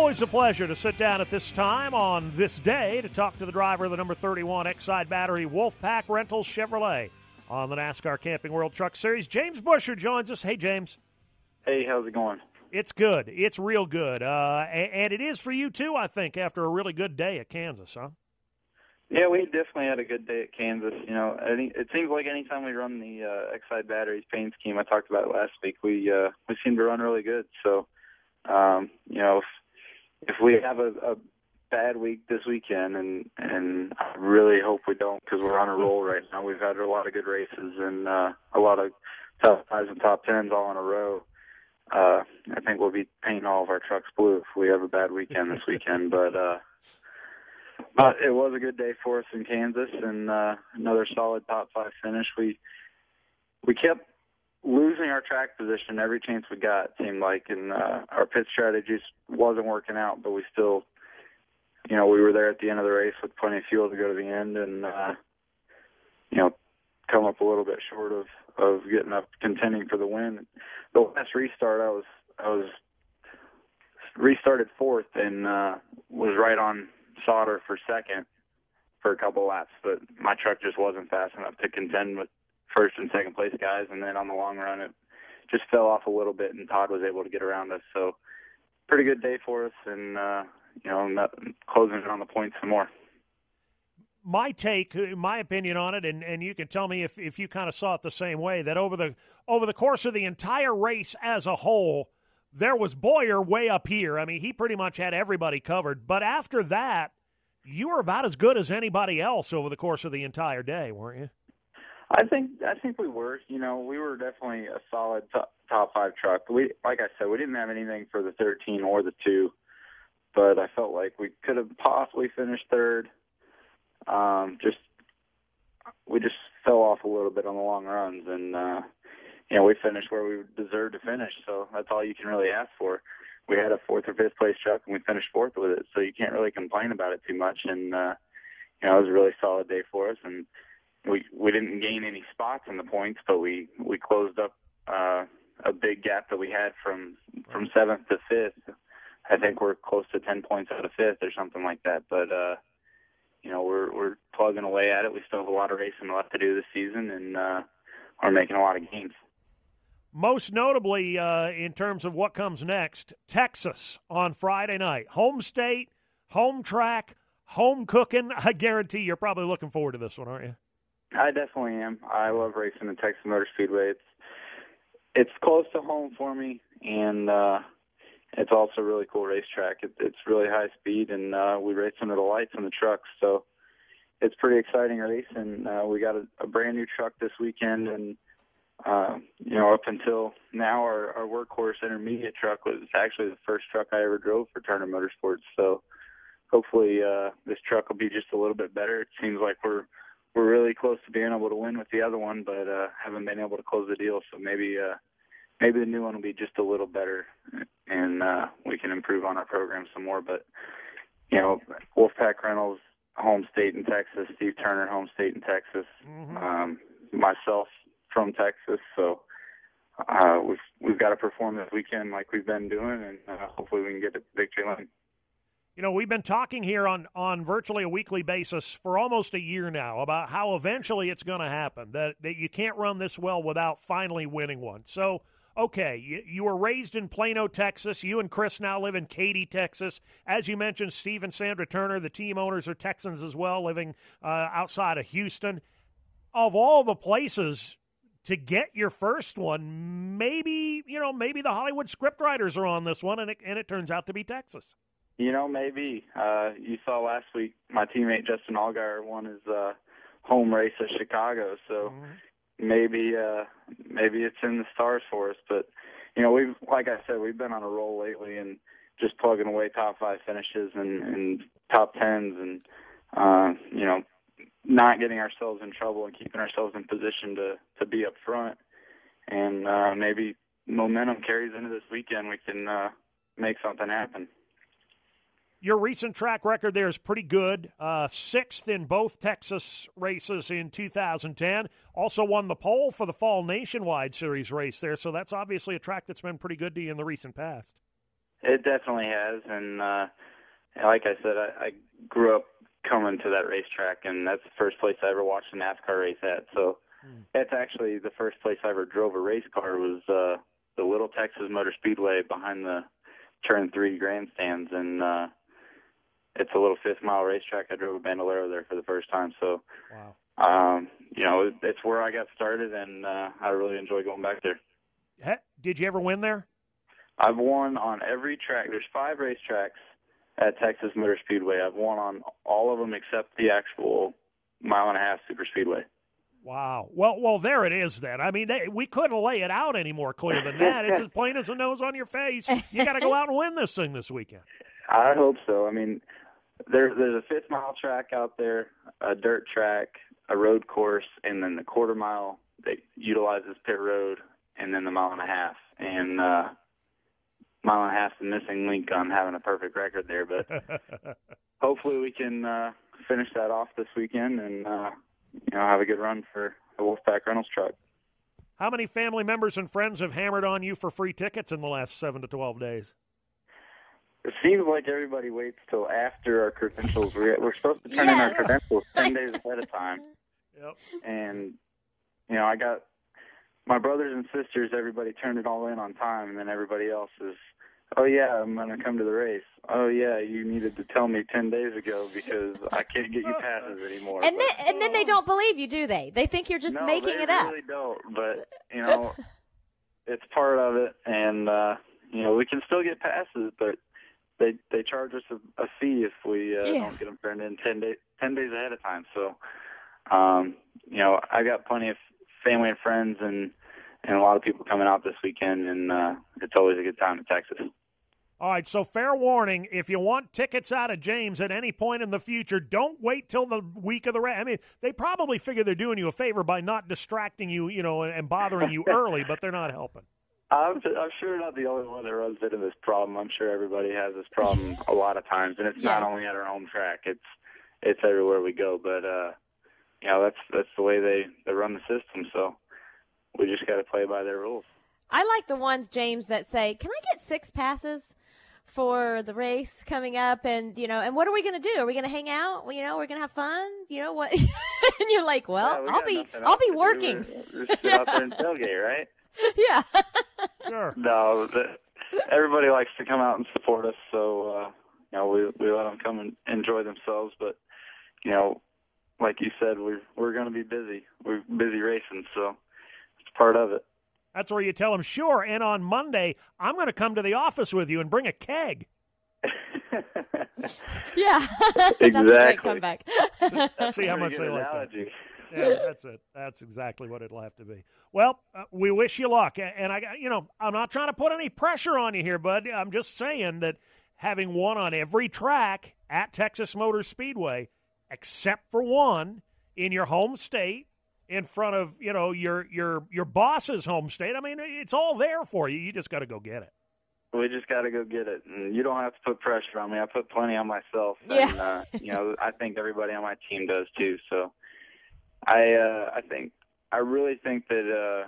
Always a pleasure to sit down at this time on this day to talk to the driver of the number 31 Exide Battery Wolfpack Rentals Chevrolet on the NASCAR Camping World Truck Series. James Buescher joins us. Hey, James. Hey, how's it going? It's good. It's real good. And it is for you, too, I think, after a really good day at Kansas, huh? Yeah, we definitely had a good day at Kansas. You know, it seems like anytime we run the Exide Batteries paint scheme, I talked about it last week, we seem to run really good. So, you know, if we have a bad week this weekend, and I really hope we don't, because we're on a roll right now. We've had a lot of good races and a lot of top fives and top tens all in a row. I think we'll be painting all of our trucks blue if we have a bad weekend this weekend. But it was a good day for us in Kansas, and another solid top five finish. We kept losing our track position every chance we got, it seemed like, and our pit strategies wasn't working out, but we still, you know, we were there at the end of the race with plenty of fuel to go to the end, and you know, come up a little bit short of getting up contending for the win. The last restart, I was restarted fourth and was right on Sauter for second for a couple laps, but my truck just wasn't fast enough to contend with first and second place guys, and then on the long run it just fell off a little bit, and Todd was able to get around us. So pretty good day for us, and you know, closing it on the points some more. My take, my opinion on it, and you can tell me if you kind of saw it the same way, that over the course of the entire race as a whole, there was Bowyer way up here. I mean, he pretty much had everybody covered. But after that, you were about as good as anybody else over the course of the entire day, weren't you? I think we were. You know, we were definitely a solid top five truck. Like I said, we didn't have anything for the 13 or the 2, but I felt like we could have possibly finished third. We just fell off a little bit on the long runs, and you know, we finished where we deserved to finish. So that's all you can really ask for. We had a fourth or fifth place truck, and we finished fourth with it, so you can't really complain about it too much. And you know, it was a really solid day for us, and we didn't gain any spots in the points, but we closed up a big gap that we had from seventh to fifth. I think we're close to 10 points out of fifth or something like that. But you know, we're plugging away at it. We still have a lot of racing left to do this season, and we're making a lot of gains. Most notably, in terms of what comes next, Texas on Friday night. Home state, home track, home cooking. I guarantee you're probably looking forward to this one, aren't you? I definitely am. I love racing the Texas Motor Speedway. It's close to home for me, and it's also a really cool racetrack. It's really high speed, and we race under the lights in the trucks, so it's pretty exciting race. And we got a brand new truck this weekend, and you know, up until now, our workhorse intermediate truck was actually the first truck I ever drove for Turner Motorsports. So hopefully this truck will be just a little bit better. It seems like we're really close to being able to win with the other one, but haven't been able to close the deal. So maybe the new one will be just a little better, and we can improve on our program some more. But, you know, Wolfpack Reynolds, home state in Texas, Steve Turner, home state in Texas, myself from Texas. So we've got to perform this weekend like we've been doing, and hopefully we can get a victory lane. You know, we've been talking here on virtually a weekly basis for almost a year now about how eventually it's going to happen, that you can't run this well without finally winning one. So, okay, you were raised in Plano, Texas. You and Chris now live in Katy, Texas. As you mentioned, Steve and Sandra Turner, the team owners, are Texans as well, living outside of Houston. Of all the places to get your first one, maybe the Hollywood scriptwriters are on this one, and it turns out to be Texas. You know, maybe. You saw last week my teammate Justin Allgaier won his home race at Chicago, so maybe it's in the stars for us. But, you know, like I said, we've been on a roll lately and just plugging away top five finishes and top tens and, you know, not getting ourselves in trouble and keeping ourselves in position to be up front. And maybe momentum carries into this weekend. We can make something happen. Your recent track record there is pretty good. Sixth in both Texas races in 2010. Also won the pole for the Fall Nationwide Series race there, so that's obviously a track that's been pretty good to you in the recent past. It definitely has, and like I said, I grew up coming to that racetrack, and that's the first place I ever watched a NASCAR race at. So that's actually the first place I ever drove a race car was the little Texas Motor Speedway behind the Turn 3 grandstands, and it's a little 5th-mile racetrack. I drove a Bandolero there for the first time, so wow. It's where I got started, and I really enjoy going back there. Did you ever win there? I've won on every track. There's 5 racetracks at Texas Motor Speedway. I've won on all of them except the actual mile-and-a-half super speedway. Wow. Well, there it is then. I mean, we couldn't lay it out any more clear than that. It's as plain as a nose on your face. You got to go out and win this thing this weekend. I hope so. I mean, there's a 5th-mile track out there, a dirt track, a road course, and then the quarter mile that utilizes pit road, and then the mile-and-a-half. And mile-and-a-half's the missing link on having a perfect record there. But hopefully we can finish that off this weekend and have a good run for the Wolfpack Reynolds truck. How many family members and friends have hammered on you for free tickets in the last 7 to 12 days? It seems like everybody waits till after our credentials. We're supposed to turn in our credentials 10 days ahead of time. Yep. And, I got my brothers and sisters, everybody turned it all in on time, and then everybody else is, oh, yeah, I'm going to come to the race. Oh, yeah, you needed to tell me 10 days ago because I can't get you passes anymore. And then they don't believe you, do they? They think you're just making it up. No, they really don't. But, it's part of it. And, we can still get passes, but they charge us a fee if we don't get them turned in 10 days ahead of time. So, I got plenty of family and friends and a lot of people coming out this weekend, and it's always a good time in Texas. All right, so fair warning, if you want tickets out of James at any point in the future, don't wait till the week of the race. I mean, they probably figure they're doing you a favor by not distracting you, and bothering you early, but they're not helping. I'm sure not the only one that runs into this problem. I'm sure everybody has this problem a lot of times, and it's not only at our home track. It's everywhere we go. But that's the way they run the system. So we just got to play by their rules. I like the ones, James, that say, "Can I get 6 passes for the race coming up?" And and what are we going to do? Are we going to hang out? We're going to have fun. What? And you're like, "Well, I'll be working." We're just out there and tailgate, right? Yeah. Sure. No, everybody likes to come out and support us, so we let them come and enjoy themselves. But like you said, we're going to be busy. We're busy racing, so it's part of it. That's where you tell them, sure. And on Monday, I'm going to come to the office with you and bring a keg. Yeah, exactly. That's a great comeback. See how much they like analogy. that. Yeah, that's it. That's exactly what it'll have to be. Well, we wish you luck. And I'm not trying to put any pressure on you here, bud. I'm just saying that having won on every track at Texas Motor Speedway, except for one in your home state, in front of your boss's home state. I mean, it's all there for you. You just got to go get it. We just got to go get it, and you don't have to put pressure on me. I put plenty on myself, yeah. And I think everybody on my team does too. So, I really think that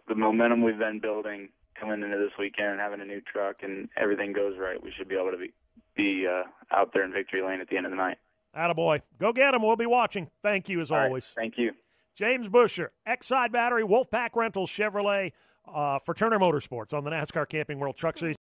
the momentum we've been building coming into this weekend and having a new truck and everything goes right, we should be able to be out there in victory lane at the end of the night. Attaboy. Go get them. We'll be watching. Thank you as always. Right, thank you. James Buescher, Exide Battery, Wolfpack Rentals, Chevrolet, for Turner Motorsports on the NASCAR Camping World Truck Series.